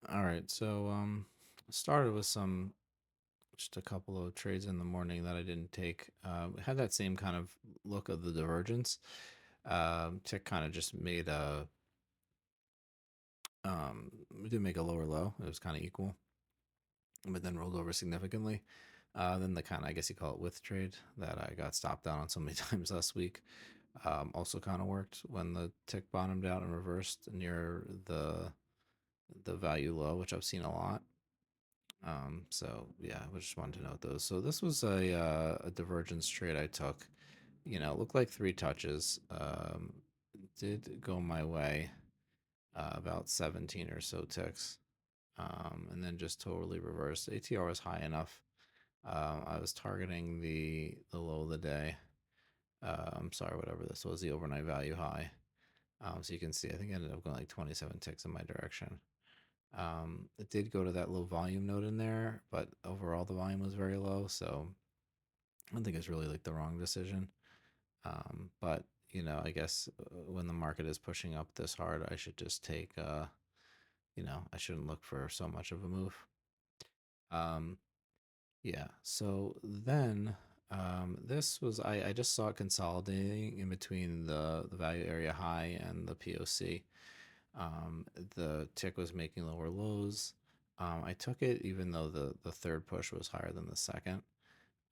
All right, so started with some just a couple of trades in the morning that I didn't take. Had that same kind of look of the divergence. Tick kind of just made a it did make a lower low. It was kind of equal, but then rolled over significantly. Then the kind of, I guess you call it width trade that I got stopped out on so many times last week. Also kind of worked when the tick bottomed out and reversed near the value low, which I've seen a lot. So yeah, I just wanted to note those. So this was a divergence trade I took. It looked like three touches. Did go my way about 17 or so ticks, and then just totally reversed. ATR was high enough. I was targeting the low of the day. I'm sorry, whatever this was, the overnight value high. So you can see, I think I ended up going like 27 ticks in my direction. It did go to that low volume node in there, but overall the volume was very low, so I don't think it's really like the wrong decision. But I guess when the market is pushing up this hard, I should just take. I shouldn't look for so much of a move. Um, yeah. So then, this was I just saw it consolidating in between the value area high and the POC. The tick was making lower lows. I took it even though the third push was higher than the second.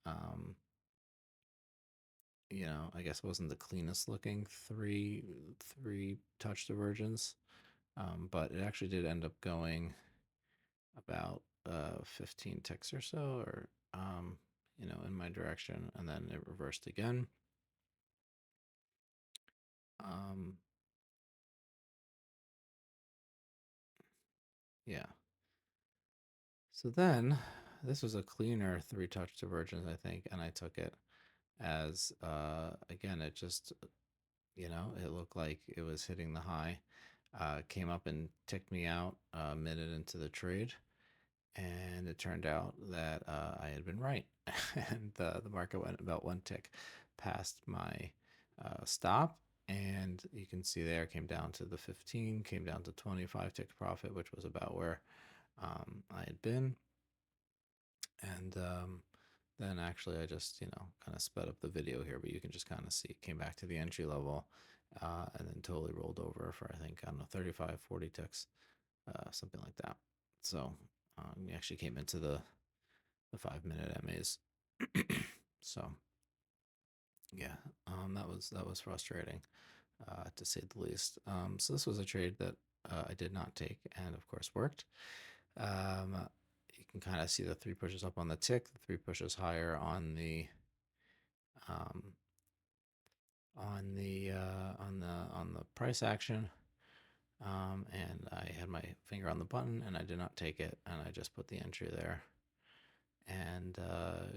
Um, I guess it wasn't the cleanest looking three touch divergence, but it actually did end up going about 15 ticks or so, or in my direction, and then it reversed again. Um, yeah. So then this was a cleaner three touch divergence, I think, and I took it as again, it just it looked like it was hitting the high. Came up and ticked me out a minute into the trade, and it turned out that I had been right, and the market went about one tick past my stop, and you can see there came down to the 15, came down to 25 tick profit, which was about where I had been, and then actually I just kind of sped up the video here, but you can just kind of see it came back to the entry level, and then totally rolled over for, I think, I don't know, 35, 40 ticks, something like that. So we actually came into the 5 minute MAs. So yeah, that was frustrating, to say the least. So this was a trade that I did not take, and of course worked. Um, you can kind of see the three pushes up on the tick, the three pushes higher um, on the price action. And I had my finger on the button, and I did not take it, and I just put the entry there, and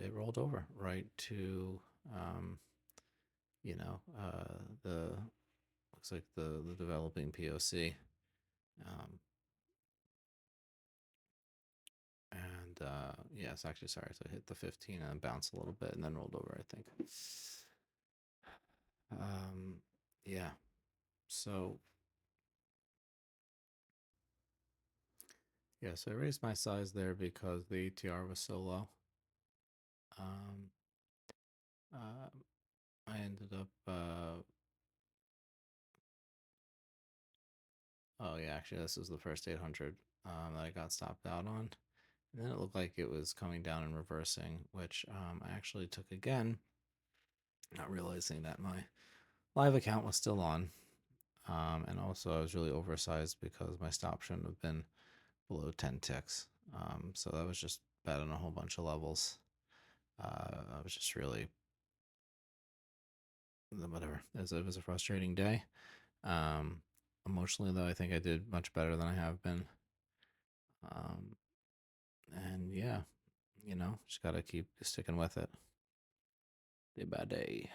it rolled over right to um, the looks like the developing POC, um, and yes, actually, sorry, so I hit the 15 and bounced a little bit and then rolled over, I think. Um, yeah, so yeah, so I raised my size there because the ATR was so low. Um, uh, I ended up oh yeah, actually this was the first 800 that I got stopped out on. And then it looked like it was coming down and reversing, which I actually took again, not realizing that my live account was still on. And also, I was really oversized because my stop shouldn't have been below 10 ticks. So that was just bad on a whole bunch of levels. I was just really, whatever. It was a frustrating day. Um, Emotionally, though, I think I did much better than I have been. Um, and yeah, just got to keep sticking with it day by day.